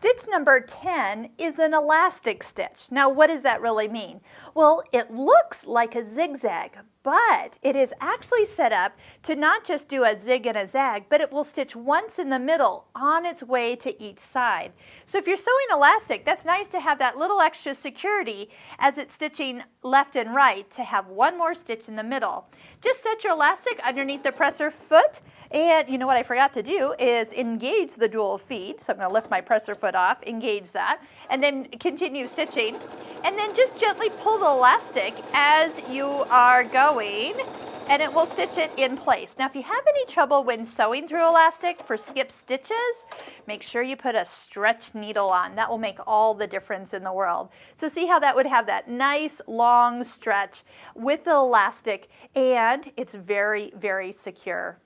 Stitch number 10 is an elastic stitch. Now, what does that really mean? Well, it looks like a zigzag, but it is actually set up to not just do a zig and a zag, but it will stitch once in the middle on its way to each side. So if you're sewing elastic, that's nice to have that little extra security as it's stitching left and right to have one more stitch in the middle. Just set your elastic underneath the presser foot, and you know what I forgot to do is engage the dual feet. So I'm going to lift my presser foot off, engage that, and then continue stitching. And then just gently pull the elastic as you are going, and it will stitch it in place. Now, if you have any trouble when sewing through elastic for skip stitches, make sure you put a stretch needle on. That will make all the difference in the world. So see how that would have that nice long stretch with the elastic, and it's very, very secure.